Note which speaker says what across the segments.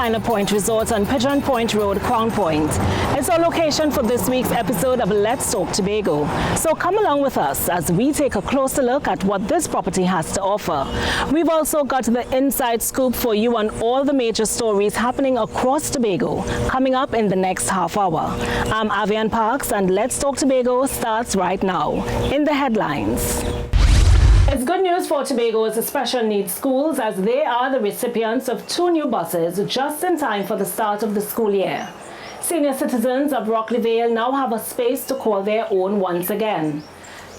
Speaker 1: Carolina Point Resort on Pigeon Point Road, Crown Point. It's our location for this week's episode of Let's Talk Tobago. So come along with us as we take a closer look at what this property has to offer. We've also got the inside scoop for you on all the major stories happening across Tobago, coming up in the next half hour. I'm Avian Parks, and Let's Talk Tobago starts right now. In the headlines. It's good news for Tobago's special needs schools, as they are the recipients of 2 new buses just in time for the start of the school year. Senior citizens of Rockleevale now have a space to call their own once again.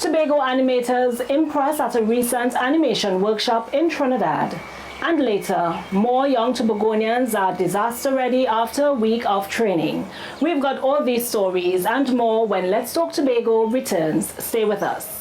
Speaker 1: Tobago animators impress at a recent animation workshop in Trinidad. And later, more young Tobagonians are disaster ready after a week of training. We've got all these stories and more when Let's Talk Tobago returns. Stay with us.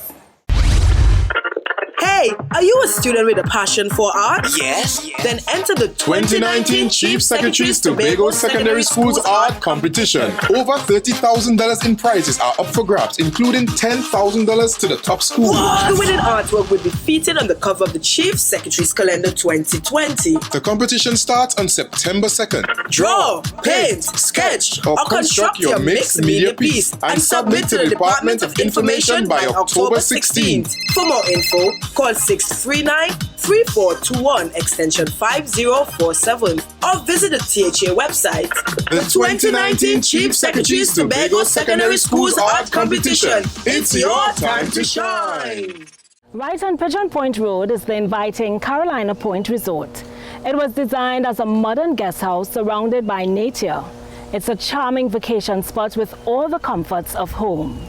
Speaker 2: Hey, are you a student with a passion for art?
Speaker 3: Yes.
Speaker 2: Then enter the
Speaker 4: 2019 Chief Secretary's Tobago Secondary Schools Art Competition. Over $30,000 in prizes are up for grabs, including $10,000 to the top school.
Speaker 2: The winning artwork will be featured on the cover of the Chief Secretary's Calendar 2020.
Speaker 4: The competition starts on September 2nd.
Speaker 2: Draw, paint, sketch, or construct your mixed media piece and submit to the Department of Information by October 16th. For more info, call 639-3421 extension 5047 or visit the THA website.
Speaker 4: The 2019 Chief Secretary's Tobago Secondary Schools Art Competition. It's your time to shine.
Speaker 1: Right on Pigeon Point Road is the inviting Carolina Point Resort. It was designed as a modern guest house surrounded by nature. It's a charming vacation spot with all the comforts of home.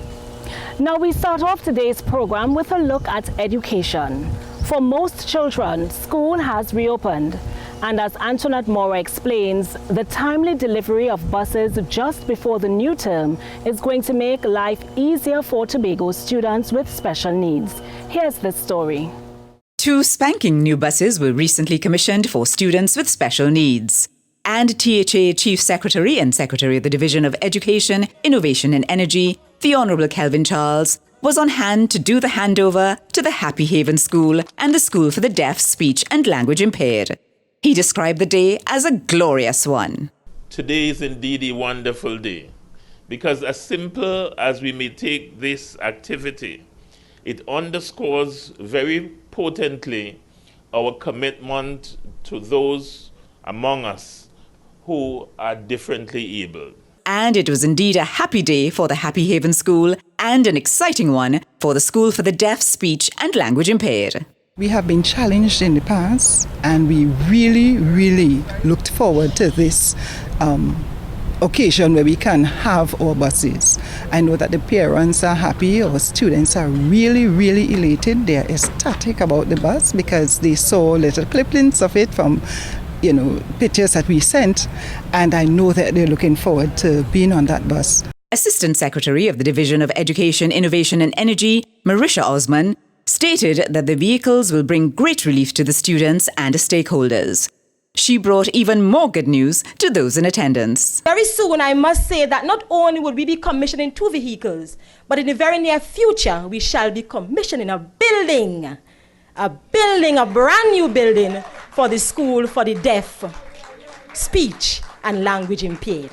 Speaker 1: Now we start off today's program with a look at education. For most children, school has reopened. And as Antoinette Mora explains, the timely delivery of buses just before the new term is going to make life easier for Tobago students with special needs. Here's the story.
Speaker 5: 2 spanking new buses were recently commissioned for students with special needs. And THA Chief Secretary and Secretary of the Division of Education, Innovation and Energy, the Honourable Kelvin Charles, was on hand to do the handover to the Happy Haven School and the School for the Deaf, Speech and Language Impaired. He described the day as a glorious one.
Speaker 6: Today is indeed a wonderful day, because as simple as we may take this activity, it underscores very potently our commitment to those among us who are differently abled.
Speaker 5: And it was indeed a happy day for the Happy Haven School and an exciting one for the School for the Deaf, Speech and Language Impaired.
Speaker 7: We have been challenged in the past, and we really looked forward to this occasion where we can have our buses. I know that the parents are happy, our students are really elated. They are ecstatic about the bus because they saw little clippings of it from pictures that we sent, and I know that they're looking forward to being on that bus.
Speaker 5: Assistant Secretary of the Division of Education, Innovation and Energy, Marisha Osman, stated that the vehicles will bring great relief to the students and stakeholders. She brought even more good news to those in attendance.
Speaker 8: Very soon, I must say that not only will we be commissioning 2 vehicles, but in the very near future, we shall be commissioning a building, a brand new building for the School for the Deaf, Speech and Language Impaired.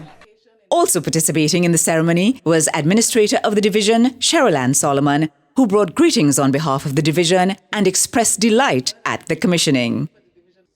Speaker 5: Also participating in the ceremony was Administrator of the Division, Cheryl Ann Solomon, who brought greetings on behalf of the division and expressed delight at the commissioning.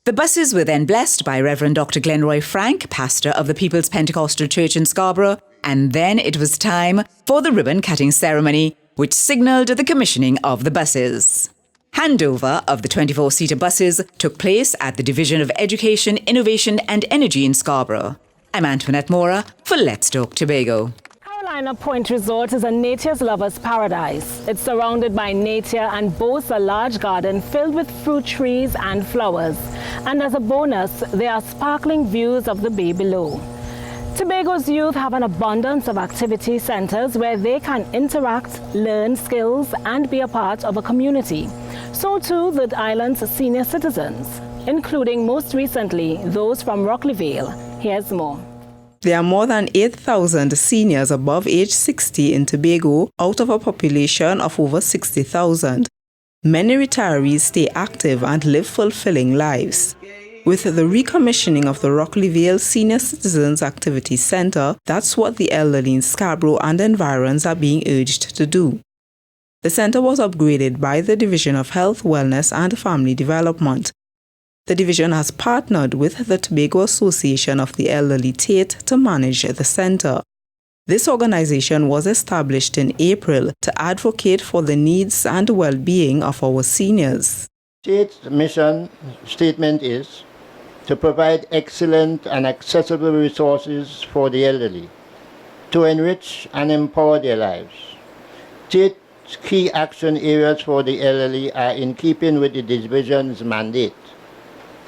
Speaker 5: The buses were then blessed by Reverend Dr. Glenroy Frank, pastor of the People's Pentecostal Church in Scarborough, and then it was time for the ribbon-cutting ceremony, which signalled the commissioning of the buses. Handover of the 24-seater buses took place at the Division of Education, Innovation and Energy in Scarborough. I'm Antoinette Mora for Let's Talk Tobago.
Speaker 1: Carolina Point Resort is a nature's lover's paradise. It's surrounded by nature and boasts a large garden filled with fruit trees and flowers. And as a bonus, there are sparkling views of the bay below. Tobago's youth have an abundance of activity centers where they can interact, learn skills, and be a part of a community. So too the island's senior citizens, including most recently those from Rockleevale. Here's more.
Speaker 9: There are more than 8,000 seniors above age 60 in Tobago out of a population of over 60,000. Many retirees stay active and live fulfilling lives. With the recommissioning of the Rockley Vale Senior Citizens Activity Centre, that's what the elderly in Scarborough and environs are being urged to do. The centre was upgraded by the Division of Health, Wellness and Family Development. The division has partnered with the Tobago Association of the Elderly Tate to manage the centre. This organization was established in April to advocate for the needs and well-being of our seniors.
Speaker 3: Tate's mission statement is to provide excellent and accessible resources for the elderly, to enrich and empower their lives. Tate's key action areas for the elderly are in keeping with the division's mandate.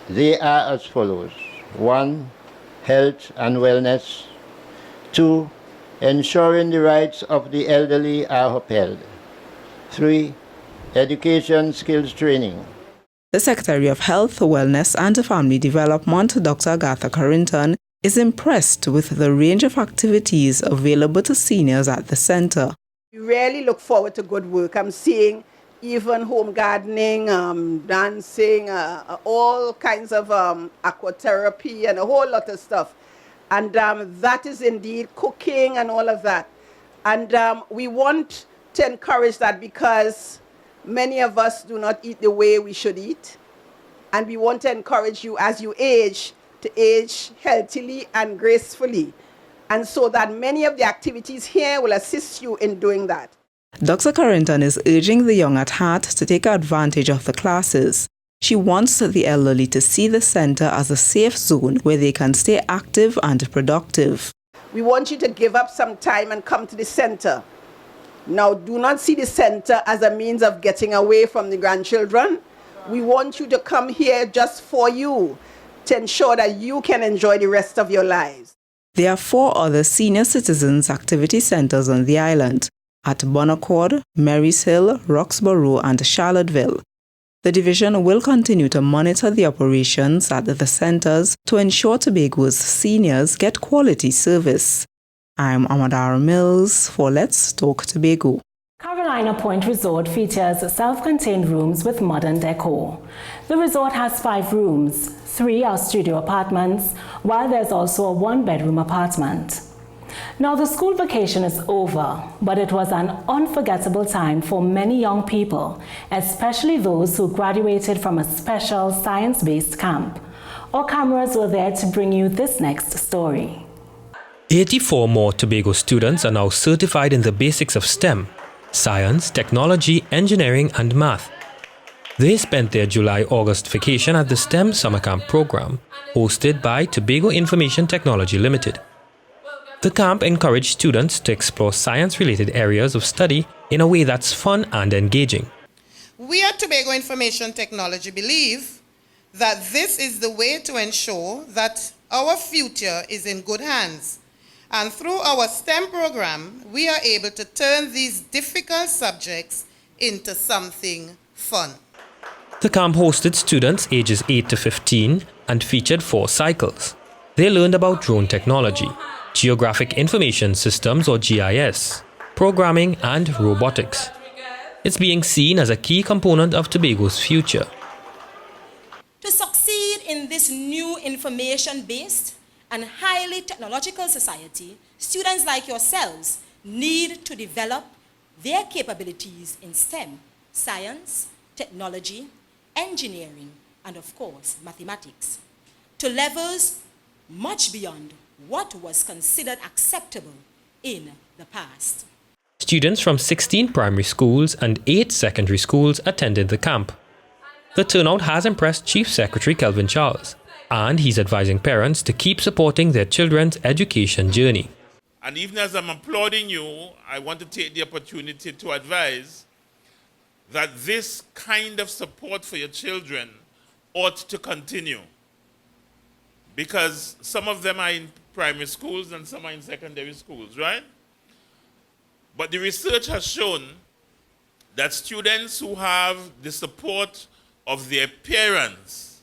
Speaker 3: They are as follows: 1. Health and wellness. 2. Ensuring the rights of the elderly are upheld. 3. Education skills training.
Speaker 9: The Secretary of Health, Wellness and Family Development, Dr. Agatha Carrington, is impressed with the range of activities available to seniors at the centre.
Speaker 10: We really look forward to good work. I'm seeing even home gardening, dancing, all kinds of aquatherapy and a whole lot of stuff. And that is indeed cooking and all of that. And we want to encourage that because many of us do not eat the way we should eat. And we want to encourage you as you age to age healthily and gracefully. And so that many of the activities here will assist you in doing that.
Speaker 9: Dr. Carrington is urging the young at heart to take advantage of the classes. She wants the elderly to see the centre as a safe zone where they can stay active and productive.
Speaker 10: We want you to give up some time and come to the centre. Now, do not see the centre as a means of getting away from the grandchildren. We want you to come here just for you, to ensure that you can enjoy the rest of your lives.
Speaker 9: There are 4 other senior citizens activity centres on the island, at Bonaccord, Marys Hill, Roxborough and Charlotteville. The division will continue to monitor the operations at the centres to ensure Tobago's seniors get quality service. I'm Amadara Mills for Let's Talk Tobago.
Speaker 1: Carolina Point Resort features self-contained rooms with modern decor. The resort has 5 rooms, 3 are studio apartments, while there's also a 1-bedroom apartment. Now the school vacation is over, but it was an unforgettable time for many young people, especially those who graduated from a special science-based camp. Our cameras were there to bring you this next story.
Speaker 11: 84 more Tobago students are now certified in the basics of STEM, science, technology, engineering and math. They spent their July-August vacation at the STEM Summer Camp program, hosted by Tobago Information Technology Limited. The camp encouraged students to explore science-related areas of study in a way that's fun and engaging.
Speaker 12: We at Tobago Information Technology believe that this is the way to ensure that our future is in good hands. And through our STEM program, we are able to turn these difficult subjects into something fun.
Speaker 11: The camp hosted students ages 8 to 15 and featured 4 cycles. They learned about drone technology, Geographic Information Systems or GIS, programming and robotics. It's being seen as a key component of Tobago's future.
Speaker 8: To succeed in this new information-based and highly technological society, students like yourselves need to develop their capabilities in STEM, science, technology, engineering, and of course, mathematics, to levels much beyond what was considered acceptable in the past.
Speaker 11: Students from 16 primary schools and 8 secondary schools attended the camp. The turnout has impressed Chief Secretary Kelvin Charles, and he's advising parents to keep supporting their children's education journey.
Speaker 6: And even as I'm applauding you, I want to take the opportunity to advise that this kind of support for your children ought to continue. Because some of them are in primary schools and some are in secondary schools, right? But the research has shown that students who have the support of their parents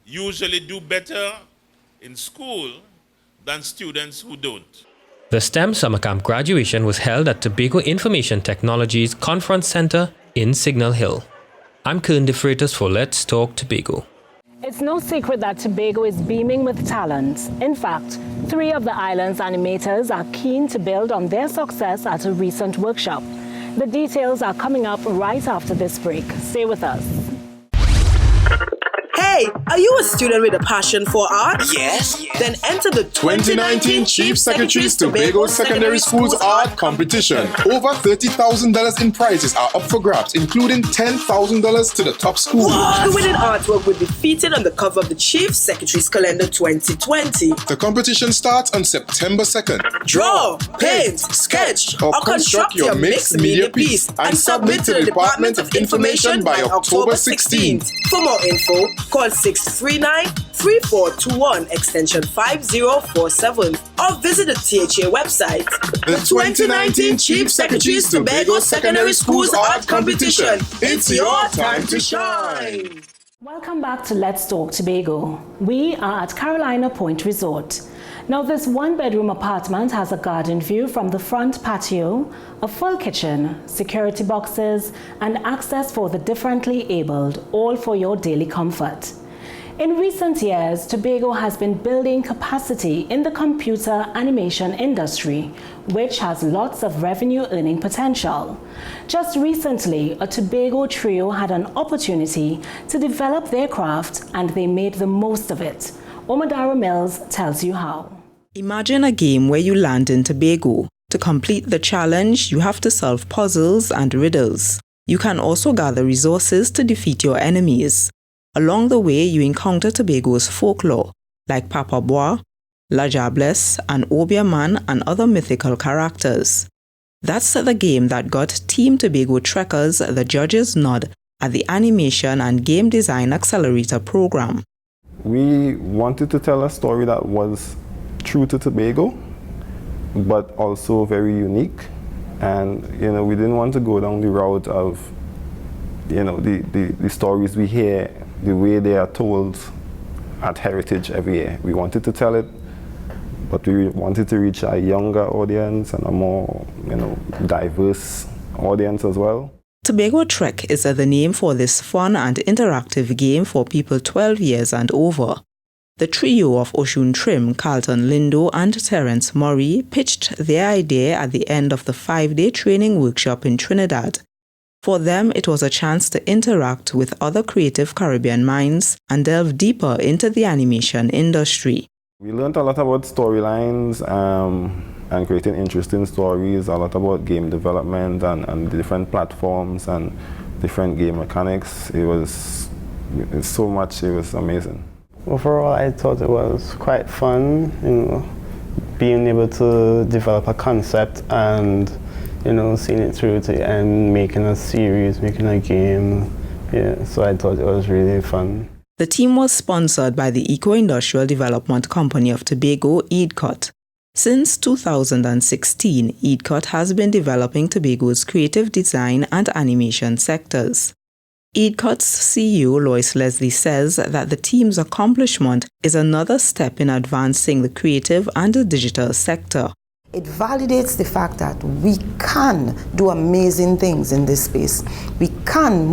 Speaker 6: usually do better in school than students who don't.
Speaker 11: The STEM Summer Camp graduation was held at Tobago Information Technology's Conference Center in Signal Hill. I'm Kern De Freitas for Let's Talk Tobago.
Speaker 1: It's no secret that Tobago is beaming with talent. In fact, 3 of the island's animators are keen to build on their success at a recent workshop. The details are coming up right after this break. Stay with us.
Speaker 2: Hey, are you a student with a passion for art? Yes. Then enter the
Speaker 4: 2019 Chief Secretary's Tobago Secondary Schools Art Competition. Over $30,000 in prizes are up for grabs, including $10,000 to the top school.
Speaker 2: The winning artwork will be featured on the cover of the Chief Secretary's Calendar 2020.
Speaker 4: The competition starts on September 2nd.
Speaker 2: Draw, paint, sketch, or construct your mixed media piece and submit to the Department of Information by October 16th. For more info, call 639-3421 extension 5047 or visit the THA website.
Speaker 4: The 2019 Chief Secretary's Tobago Secondary Schools Art Competition. It's your time to shine.
Speaker 1: Welcome back to Let's Talk Tobago. We are at Carolina Point Resort. Now, this 1-bedroom apartment has a garden view from the front patio, a full kitchen, security boxes, and access for the differently abled, all for your daily comfort. In recent years, Tobago has been building capacity in the computer animation industry, which has lots of revenue-earning potential. Just recently, a Tobago trio had an opportunity to develop their craft, and they made the most of it. Omadara Mills tells you how.
Speaker 9: Imagine a game where you land in Tobago. To complete the challenge, you have to solve puzzles and riddles. You can also gather resources to defeat your enemies. Along the way, you encounter Tobago's folklore, like Papa Bois, La Jablesse, and Obia Man, and other mythical characters. That's the game that got Team Tobago Trekkers the judges' nod at the Animation and Game Design Accelerator program.
Speaker 13: We wanted to tell a story that was true to Tobago, but also very unique. And, we didn't want to go down the route of, the stories we hear, the way they are told at Heritage every year. We wanted to tell it, but we wanted to reach a younger audience and a more, diverse audience as well.
Speaker 9: Tobago Trek is the name for this fun and interactive game for people 12 years and over. The trio of Oshun Trim, Carlton Lindo, and Terence Murray pitched their idea at the end of the 5-day training workshop in Trinidad. For them, it was a chance to interact with other creative Caribbean minds and delve deeper into the animation industry.
Speaker 13: We learned a lot about storylines and creating interesting stories, a lot about game development and the different platforms and different game mechanics. It was amazing.
Speaker 14: Overall, I thought it was quite fun, being able to develop a concept and, seeing it through to the end, making a series, making a game. Yeah, so I thought it was really fun.
Speaker 9: The team was sponsored by the Eco-Industrial Development Company of Tobago, EDCOT. Since 2016, EDCOT has been developing Tobago's creative design and animation sectors. EDCOT's CEO Lois Leslie says that the team's accomplishment is another step in advancing the creative and the digital sector.
Speaker 15: It validates the fact that we can do amazing things in this space. We can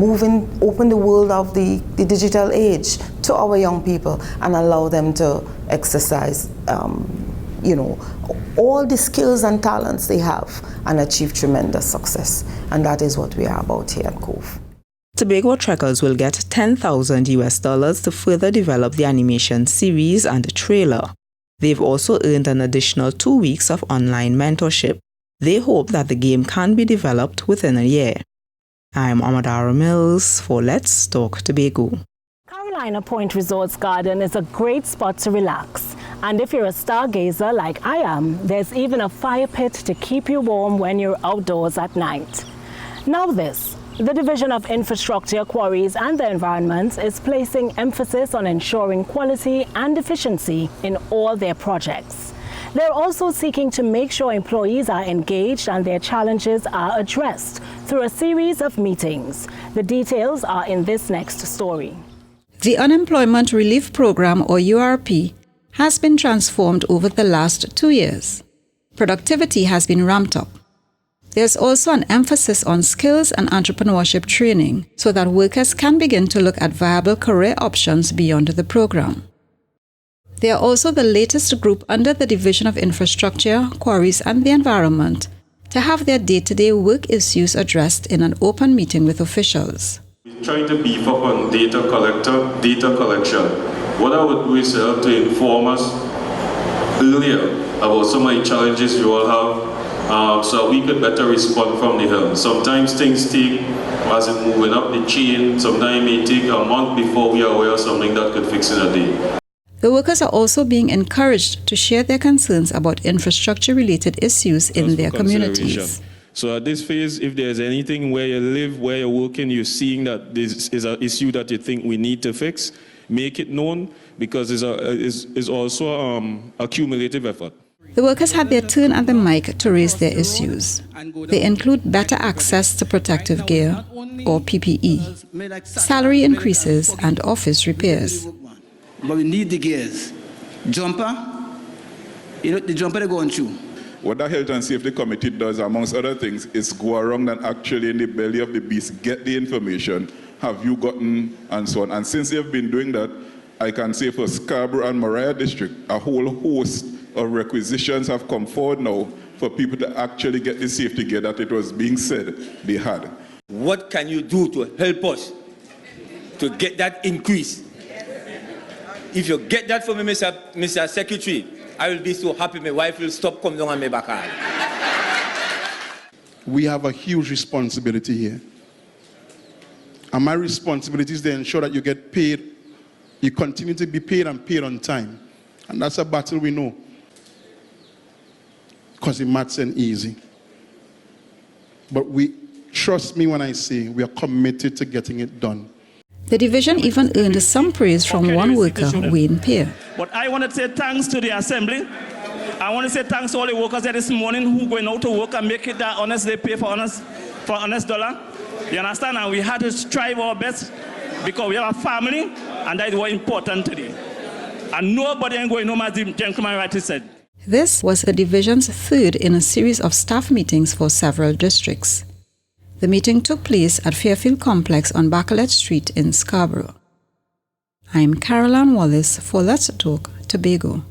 Speaker 15: open the world of the digital age to our young people and allow them to exercise all the skills and talents they have and achieve tremendous success. And that is what we are about here at Cove.
Speaker 9: Tobago Trekkers will get $10,000 to further develop the animation series and trailer. They've also earned an additional 2 weeks of online mentorship. They hope that the game can be developed within a year. I'm Amadara Mills for Let's Talk Tobago.
Speaker 1: Carolina Point Resort's garden is a great spot to relax. And if you're a stargazer like I am, there's even a fire pit to keep you warm when you're outdoors at night. Now the Division of Infrastructure, Quarries and the Environment is placing emphasis on ensuring quality and efficiency in all their projects. They're also seeking to make sure employees are engaged and their challenges are addressed through a series of meetings. The details are in this next story.
Speaker 16: The Unemployment Relief Program, or URP, has been transformed over the last 2 years. Productivity has been ramped up. There's also an emphasis on skills and entrepreneurship training so that workers can begin to look at viable career options beyond the program. They are also the latest group under the Division of Infrastructure, Quarries and the Environment to have their day-to-day work issues addressed in an open meeting with officials.
Speaker 17: We're trying to beef up on data collection. What I would do is help to inform us earlier about some of the challenges we all have, so we could better respond from the helm. Sometimes things take, as in moving up the chain, sometimes it may take a month before we are aware of something that could fix in a day.
Speaker 16: The workers are also being encouraged to share their concerns about infrastructure-related issues in their communities.
Speaker 17: So at this phase, if there's anything where you live, where you're working, you're seeing that this is an issue that you think we need to fix, make it known, because it's also a cumulative effort.
Speaker 16: The workers had their turn at the mic to raise their issues. They include better access to protective gear, or PPE, salary increases, and office repairs.
Speaker 18: But we need the gears. Jumper, the jumper they're going through.
Speaker 19: What the Health and Safety Committee does, amongst other things, is go around and actually in the belly of the beast, get the information, have you gotten, and so on. And since they've been doing that, I can say for Scarborough and Mariah District, a whole host of requisitions have come forward now for people to actually get the safety gear that it was being said they had.
Speaker 20: What can you do to help us to get that increase? If you get that for me, Mr. Secretary, I will be so happy my wife will stop coming down on my back.
Speaker 21: We have a huge responsibility here. And my responsibility is to ensure that you get paid, you continue to be paid and paid on time. And that's a battle we know. Because the maths ain't easy. But trust me when I say we are committed to getting it done.
Speaker 16: The division even earned some praise from one worker, Wayne Peer.
Speaker 22: But I want to say thanks to the assembly. I want to say thanks to all the workers there this morning who going out to work and make it that honest, they pay for honest dollar. You understand? And we had to strive our best because we have a family, and that is what important today. And nobody ain't going home, as the gentleman rightly said.
Speaker 16: This was the division's third in a series of staff meetings for several districts. The meeting took place at Fairfield Complex on Bacalet Street in Scarborough. I'm Caroline Wallace for Let's Talk Tobago.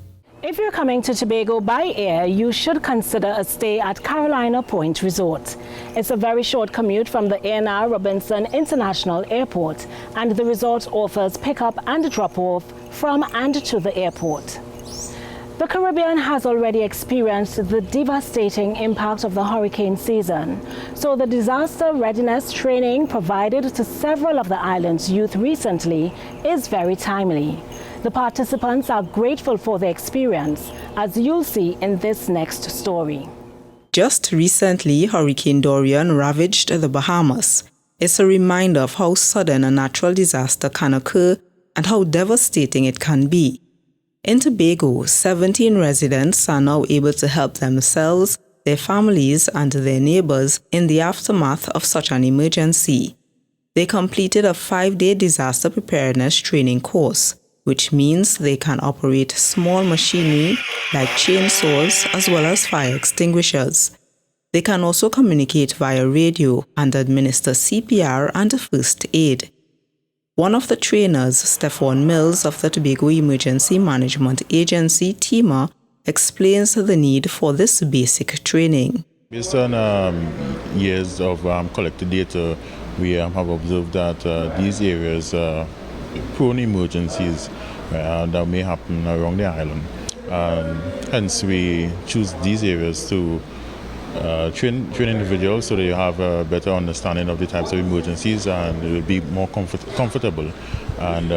Speaker 1: If you're coming to Tobago by air, you should consider a stay at Carolina Point Resort. It's a very short commute from the A&R Robinson International Airport, and the resort offers pickup and drop-off from and to the airport. The Caribbean has already experienced the devastating impact of the hurricane season, so the disaster readiness training provided to several of the island's youth recently is very timely. The participants are grateful for the experience, as you'll see in this next story.
Speaker 9: Just recently, Hurricane Dorian ravaged the Bahamas. It's a reminder of how sudden a natural disaster can occur and how devastating it can be. In Tobago, 17 residents are now able to help themselves, their families, and their neighbors in the aftermath of such an emergency. They completed a 5-day disaster preparedness training course, which means they can operate small machinery like chainsaws as well as fire extinguishers. They can also communicate via radio and administer CPR and first aid. One of the trainers, Stephon Mills of the Tobago Emergency Management Agency, TEMA, explains the need for this basic training.
Speaker 23: Based on years of collected data, we have observed that these areas are prone emergencies that may happen around the island. Hence, we choose these areas to train individuals so they have a better understanding of the types of emergencies and they will be more comfortable and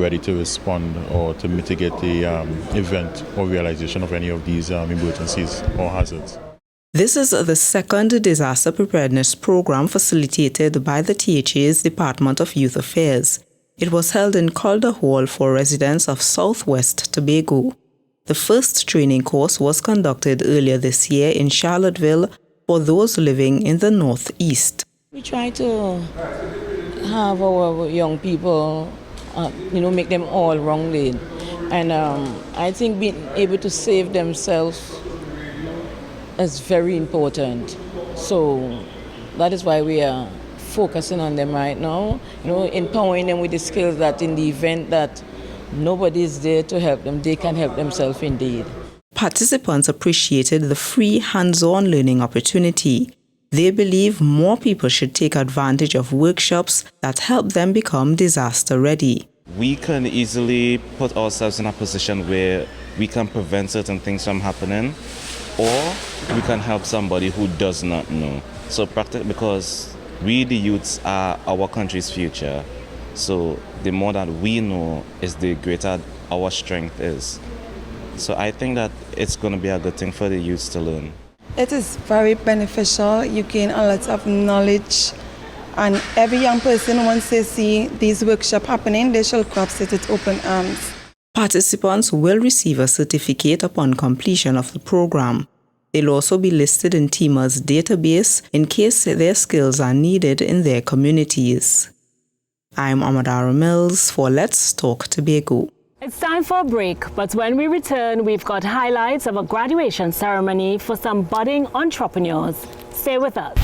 Speaker 23: ready to respond or to mitigate the event or realization of any of these emergencies or hazards.
Speaker 9: This is the second disaster preparedness program facilitated by the THA's Department of Youth Affairs. It was held in Calder Hall for residents of Southwest Tobago. The first training course was conducted earlier this year in Charlottesville for those living in the Northeast.
Speaker 24: We try to have our young people, make them all rounded. And I think being able to save themselves is very important. So that is why we are focusing on them right now, empowering them with the skills that in the event that nobody is there to help them, they can help themselves indeed.
Speaker 9: Participants appreciated the free hands-on learning opportunity. They believe more people should take advantage of workshops that help them become disaster ready.
Speaker 3: We can easily put ourselves in a position where we can prevent certain things from happening, or we can help somebody who does not know. So because we, the youths, are our country's future. So the more that we know is the greater our strength is. So I think that it's going to be a good thing for the youths to learn.
Speaker 5: It is very beneficial. You gain a lot of knowledge. And every young person, once they see these workshops happening, they shall grasp it with open arms.
Speaker 9: Participants will receive a certificate upon completion of the program. They'll also be listed in TEMA's database in case their skills are needed in their communities. I'm Amadara Mills for Let's Talk Tobago.
Speaker 1: It's time for a break, but when we return, we've got highlights of a graduation ceremony for some budding entrepreneurs. Stay with us.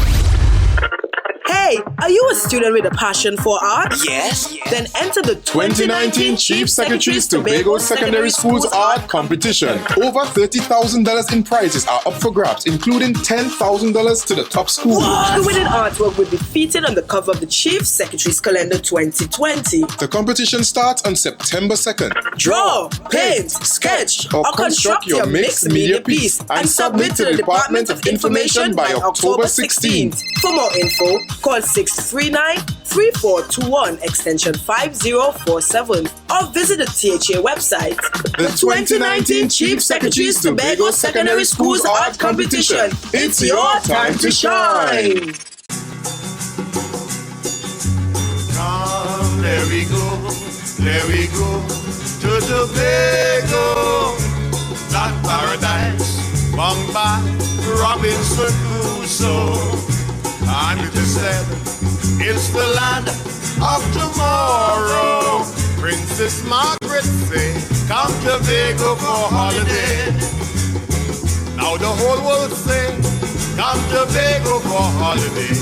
Speaker 2: Hey, are you a student with a passion for art? Yes. Then enter the
Speaker 4: 2019 Chief Secretary's Tobago Secondary Schools Art Competition. Over $30,000 in prizes are up for grabs, including $10,000 to the top school.
Speaker 2: The winning artwork will be featured on the cover of the Chief Secretary's Calendar 2020.
Speaker 4: The competition starts on September 2nd.
Speaker 2: Draw, paint, sketch, or construct your mixed media piece and submit to the Department of Information by October 16th. For more info, call 639-3421 extension 5047 or visit the THA website.
Speaker 4: The 2019 Chief Secretary's Tobago Secondary Schools Art Competition. It's your time to shine.
Speaker 7: Come, there we go to Tobago, that paradise, bung by Robinson Crusoe. And it is said, it's the land of tomorrow. Princess Margaret say, come to Tobago for holiday. Now the whole world say, come to Tobago for holiday.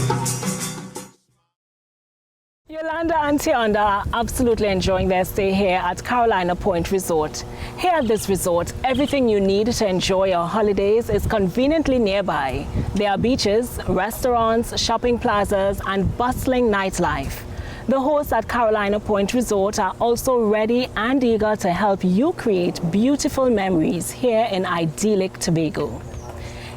Speaker 1: Yolanda and Tianda are absolutely enjoying their stay here at Carolina Point Resort. Here at this resort, everything you need to enjoy your holidays is conveniently nearby. There are beaches, restaurants, shopping plazas, and bustling nightlife. The hosts at Carolina Point Resort are also ready and eager to help you create beautiful memories here in idyllic Tobago.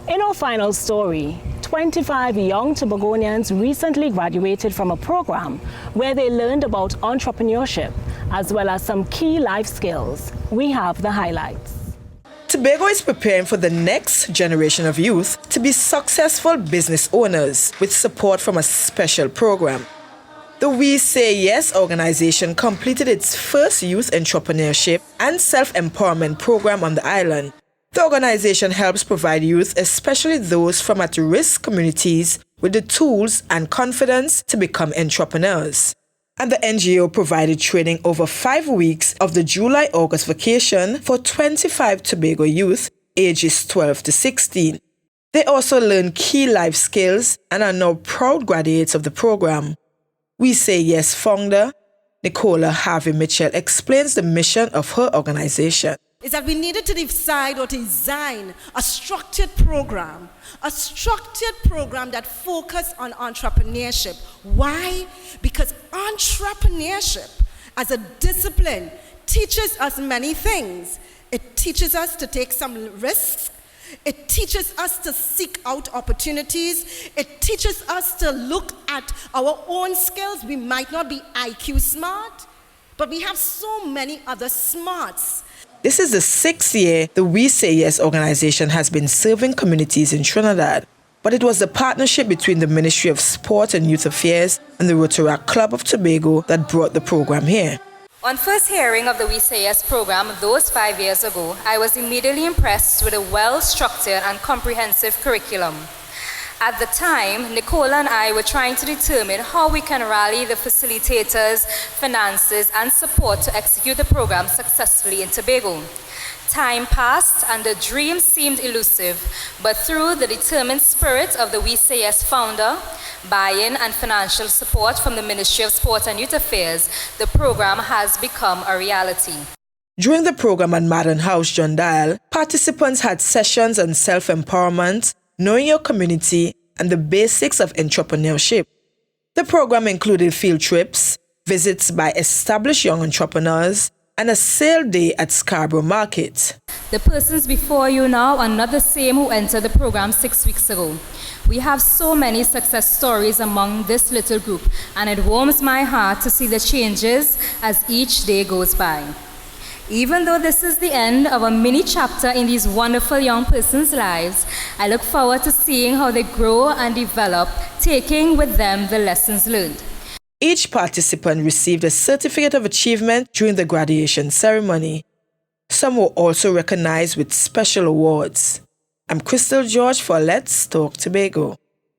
Speaker 1: In our final story, 25 young Tobagonians recently graduated from a program where they learned about entrepreneurship as well as some key life skills. We have the highlights.
Speaker 2: Tobago is preparing for the next generation of youth to be successful business owners with support from a special program. The We Say Yes organization completed its first youth entrepreneurship and self-empowerment program on the island. The organization helps provide youth, especially those from at-risk communities, with the tools and confidence to become entrepreneurs. And the NGO provided training over 5 weeks of the July-August vacation for 25 Tobago youth ages 12 to 16. They also learned key life skills and are now proud graduates of the program. We Say Yes founder, Nicola Harvey Mitchell, explains the mission of her organization.
Speaker 10: Is that we needed to decide or to design a structured program that focused on entrepreneurship. Why? Because entrepreneurship as a discipline teaches us many things. It teaches us to take some risks. It teaches us to seek out opportunities. It teaches us to look at our own skills. We might not be IQ smart, but we have so many other smarts.
Speaker 2: This is the 6th year the We Say Yes organization has been serving communities in Trinidad. But it was the partnership between the Ministry of Sport and Youth Affairs and the Rotaract Club of Tobago that brought the program here.
Speaker 25: On first hearing of the We Say Yes program those 5 years ago, I was immediately impressed with a well-structured and comprehensive curriculum. At the time, Nicola and I were trying to determine how we can rally the facilitators, finances, and support to execute the program successfully in Tobago. Time passed and the dream seemed elusive, but through the determined spirit of the We Say Yes founder, buy-in and financial support from the Ministry of Sport and Youth Affairs, the program has become a reality.
Speaker 2: During the program at Madden House, John Dial, participants had sessions on self-empowerment, knowing your community, and the basics of entrepreneurship. The program included field trips, visits by established young entrepreneurs, and a sale day at Scarborough Market.
Speaker 25: The persons before you now are not the same who entered the program 6 weeks ago. We have so many success stories among this little group, and it warms my heart to see the changes as each day goes by. Even though this is the end of a mini chapter in these wonderful young persons' lives, I look forward to seeing how they grow and develop, taking with them the lessons learned.
Speaker 2: Each participant received a certificate of achievement during the graduation ceremony. Some were also recognized with special awards. I'm Crystal George for Let's Talk Tobago.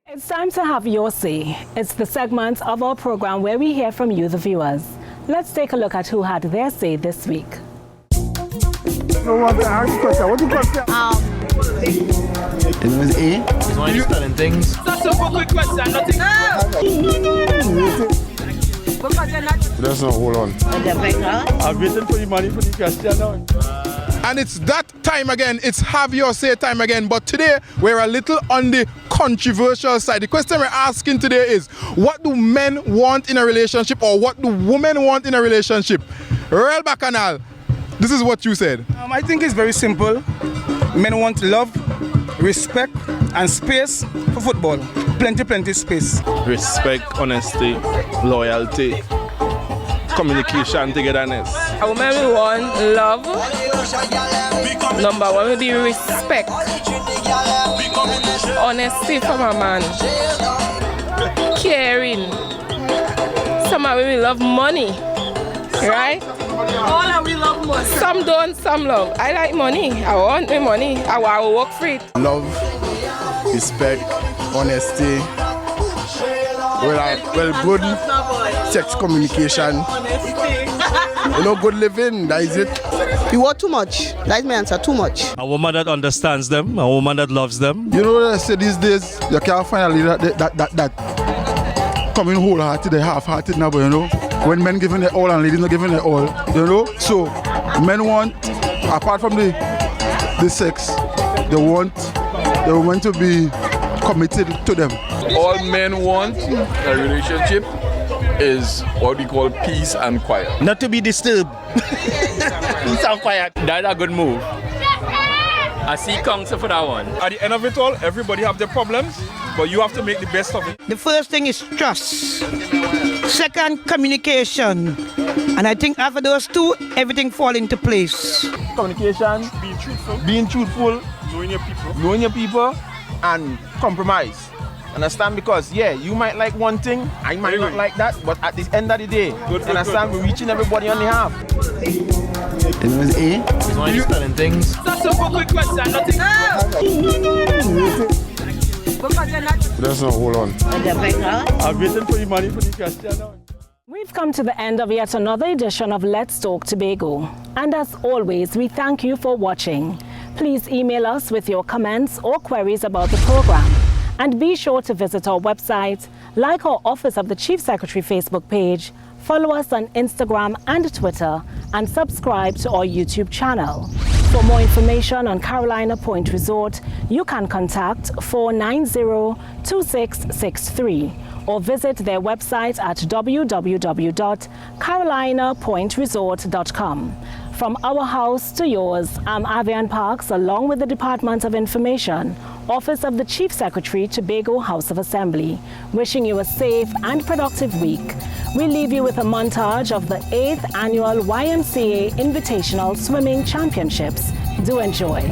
Speaker 1: It's time to have your say. It's the segment of our program where we hear from you, the viewers. Let's take a look at who had their say this week.
Speaker 6: No one to ask question. What do you question?
Speaker 8: It was A. He's only spelling things.
Speaker 6: That's a quick question. Nothing.
Speaker 21: That's not hold on.
Speaker 6: I'm waiting for the money for the question now.
Speaker 21: And it's that time again. It's have your say time again. But today we're a little on the controversial side. The question we're asking today is, what do men want in a relationship, or what do women want in a relationship? Real Bacchanal, this is what you said.
Speaker 6: I think it's very simple. Men want love, respect, and space for football. Plenty space.
Speaker 23: Respect, honesty, loyalty, communication, togetherness.
Speaker 11: A woman will want love. Number one will be respect. Honesty from a man. Caring. Some of women love money. Right? All of we love money. Some don't, some love. I like money. I want my money. I will work for it.
Speaker 21: Love, respect, honesty, good sex communication, good living, that is it.
Speaker 12: You want too much. That's my answer, too much.
Speaker 23: A woman that understands them, a woman that loves them.
Speaker 21: You know what I say these days, you can't find a leader that coming wholehearted, half-hearted now, but you know, when men giving their all and ladies not giving their all, you know, so men want, apart from the sex, they want the woman to be committed to them.
Speaker 13: All men want in a relationship is what we call peace and quiet.
Speaker 23: Not to be disturbed.
Speaker 13: Peace and quiet. That's a good move. I see counsel for that one.
Speaker 26: At the end of it all, everybody have their problems, but you have to make the best of it.
Speaker 12: The first thing is trust. Second, communication. And I think after those two, everything falls into place.
Speaker 26: Communication, being truthful, knowing your people, and compromise. Understand? Because you might like one thing, I might not like that, but at the end of the day, understand, we're reaching everybody on the half.
Speaker 8: It was A. He's only spelling things.
Speaker 6: That's a quick question. Nothing.
Speaker 21: That's not hold on.
Speaker 6: I'm waiting for the money for the question now.
Speaker 1: We've come to the end of yet another edition of Let's Talk Tobago. And as always, we thank you for watching. Please email us with your comments or queries about the program. And be sure to visit our website, like our Office of the Chief Secretary Facebook page, follow us on Instagram and Twitter, and subscribe to our YouTube channel. For more information on Carolina Point Resort, you can contact 490-2663 or visit their website at www.carolinapointresort.com. From our house to yours, I'm Avian Parks, along with the Department of Information, Office of the Chief Secretary, Tobago House of Assembly, wishing you a safe and productive week. We leave you with a montage of the 8th Annual YMCA Invitational Swimming Championships. Do enjoy.